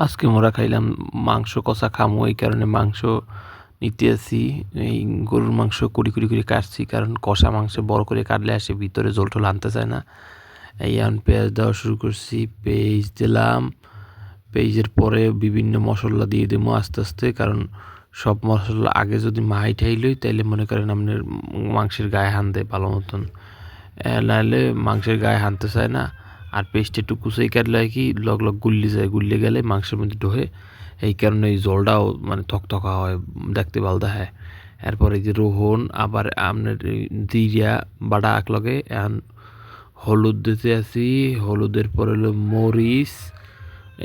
আজকে মোরা খাইলাম মাংস কষা খামো, এই কারণে মাংস নিতে আসি। এই গরুর মাংস কুড়ি কুড়ি করে কাটছি, কারণ কষা মাংস বড় করে কাটলে আসে ভিতরে ঝোল টোল আনতে চায় না। এই এখন পেঁয়াজ দেওয়া শুরু করছি, পেঁয়াজ দিলাম। পেঁয়াজের পরে বিভিন্ন মশলা দিয়ে দেবো আস্তে আস্তে, কারণ সব মশলা আগে যদি মাহাই ঠাইলই তাইলে মনে করেন আপনার মাংসের গায়ে হান দেয় ভালো মতন, নাহলে মাংসের গায়ে হানতে চায় না। আর পেস্টে একটু কুচাই কাটলে কি লগ লগ গুল্লি যায়, গুল্লে গেলে মাংসের মধ্যে ঢোহে, এই কারণে এই জলটাও মানে থকথকা হয়, দেখতে ভালো দেখায়। এরপরে এই যে রোহন আবার আপনার জিরা বাটা একলগে এখন হলুদ দিতে আসি, হলুদের পর হলো মরিচ,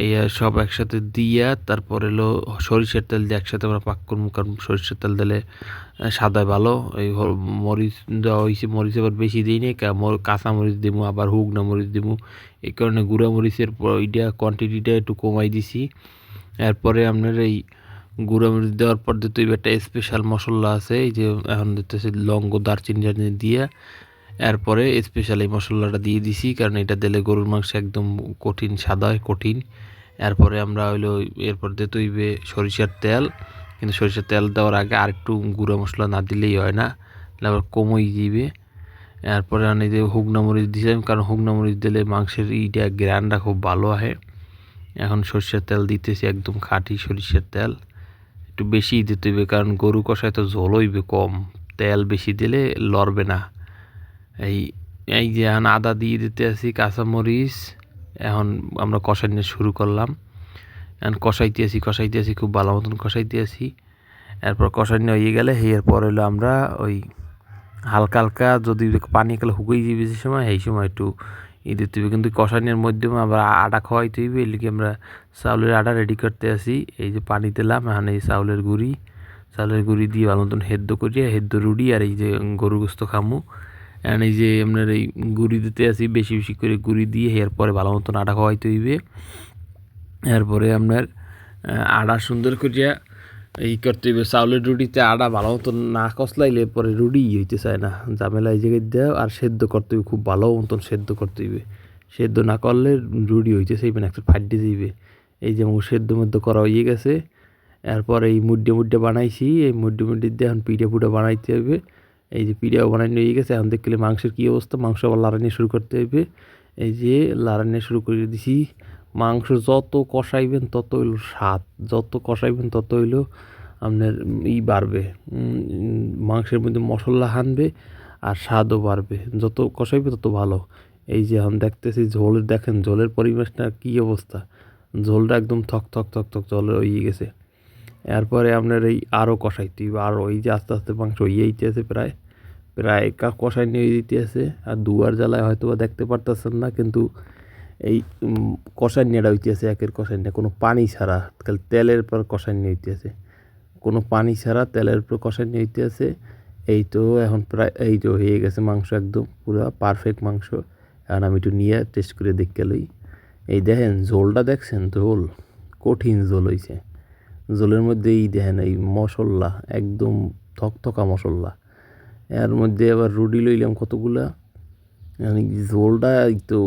এই সব একসাথে দিয়া তারপর এলো সরিষার তেল দিয়ে একসাথে আমরা পাক করবো, কারণ সরিষার তেল দিলে সাদায় ভালো। এই মরিচ দেওয়া হয়েছে, মরিচ আবার বেশি দিই নি, কাঁচা মরিচ দিব আবার হুগনা মরিচ দিব, এই কারণে গুঁড়া মরিচের ওইটা কোয়ান্টিটিটা একটু কমাই দিছি। এরপরে আপনার এই গুঁড়া মরিচ দেওয়ার পর দিতে একটা স্পেশাল মশলা আছে, এই যে এখন দিতেছে লঙ্গ দারচিনি দিয়ে, এরপরে স্পেশাল এই মশলাটা দিয়ে দিছি, কারণ এটা দিলে গরুর মাংস একদম কঠিন সাদা হয় কঠিন। এরপরে আমরা হইলো এরপর দিতে হইবে সরিষার তেল, কিন্তু সরিষার তেল দেওয়ার আগে আরেকটু গুঁড়া মশলা না দিলেই হয় না, তাহলে আবার কমই দিবে। এরপরে আমি যে হুগনা মরিচ দিয়েছিলাম, কারণ হুগনা মরিচ দিলে মাংসের ইটা গ্রানটা খুব ভালো আসে। এখন সরিষার তেল দিতেছি, একদম খাঁটি সরিষার তেল, একটু বেশি দিতে হইবে, কারণ গরু কষায় তো ঝোল হইবে কম, তেল বেশি দিলে লড়বে না। এই এই যে এখন আদা দিয়ে দিতে আসি, কাঁচামরিচ, এখন আমরা কষানো শুরু করলাম। এখন কষাইতে আসি খুব ভালো মতন কষাইতে আসি। এরপর কষানো হয়ে গেলে এরপর হলো আমরা ওই হালকা হালকা যদি পানি গেলে হুকুই যাবে যে সময়, এই সময় একটু দিতে হবে, কিন্তু কষানোর মাধ্যমে আবার আটা খাওয়াইতে হইবে, এর লিগে আমরা চাউলের আটা রেডি করতে আসি। এই যে পানি দিলাম, এখন এই চাউলের গুঁড়ি দিয়ে ভালো মতন হেদ্দ করিয়া হেদ্দ রুড়ি, আর এই যে গরু গোস্ত খামু, এখন এই যে আপনার এই গুঁড়ি দিতে আসি, বেশি বেশি করে গুঁড়ি দিয়ে এরপরে ভালো মতন আটা খাওয়াইতে হইবে। এরপরে আপনার আটা সুন্দর করিয়া এই করতে হইবে, চাউলের রুটিতে আটা ভালো মতন না কষলাইলে পরে রুটি হইতে চায় না, ঝামেলা এই জায়গায় দেওয়া। আর সেদ্ধ করতে হইবে, খুব ভালো মতন সেদ্ধ করতে হইবে, সেদ্ধ না করলে রুটি হইতে চাইবে না, একটা ফাটতে যাইবে। এই যেমন সেদ্ধ মধ্যে করা হয়ে গেছে। এরপর এই মুড্ডে বানাইছি, এই মুড্ডে দিয়ে এখন পিঠা পুটা বানাইতে হবে। এই যে পিঠাও বানানো হয়ে গেছে, এখন দেখলে মাংসের কী অবস্থা, মাংস আবার লাড়ানি শুরু করতে হবে। এই যে লাড়ানি শুরু করে দিছি, মাংস যত কষাইবেন তত হইল স্বাদ, যত কষাইবেন তত হইল আপনার বাড়বে, মাংসের মধ্যে মশলা হানবে আর স্বাদও বাড়বে, যত কষাইবে তত ভালো। এই যে এখন দেখতেছি ঝোলের, দেখেন ঝোলের পরিবেশটা কী অবস্থা, ঝোলটা একদম থক থক থক থক জলে হয়ে গেছে। এরপরে আপনার এই আরও কষাইতে হইবে, আরও এই যে আস্তে আস্তে মাংস হইয়াইতে আছে, প্রায় প্রায় কষাই নিয়ে দিতে আছে। আর দুয়ার জ্বালায় হয়তো বা দেখতে পারতেছেন না, কিন্তু এই কষাইনিয়াটা হইতেছে একের কষাইনিয়া, কোনো পানি ছাড়া, খালি তেলের পর কষাইনি হইতেছে, কোনো পানি ছাড়া তেলের উপর কষাইনি হইতেছে। এই তো এখন প্রায় এই তো হয়ে গেছে মাংস, একদম পুরো পারফেক্ট মাংস। এখন আমি একটু নিয়ে টেস্ট করে দেখতে লই। এই দেখেন ঝোলটা, দেখছেন ঝোল, কঠিন ঝোল হয়েছে। ঝোলের মধ্যে এই দেখেন এই মশলা, একদম থকথকা মশলা, এর মধ্যে আবার রুটি লইলাম কতগুলা, মানে ঝোলটা এই তো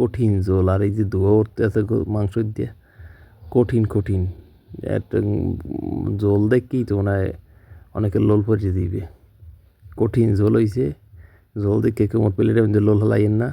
কঠিন ঝোল। আর এই যে ধোয়া উঠতে আছে মাংস দিয়ে, কঠিন কঠিন একটা ঝোল দেখেই তো মনে হয় অনেকে লোল পরিয়ে দিবে, কঠিন ঝোল হয়েছে। ঝোল দেখে কেউ মোট প্লেটের মধ্যে লোল হলাইয়েন না।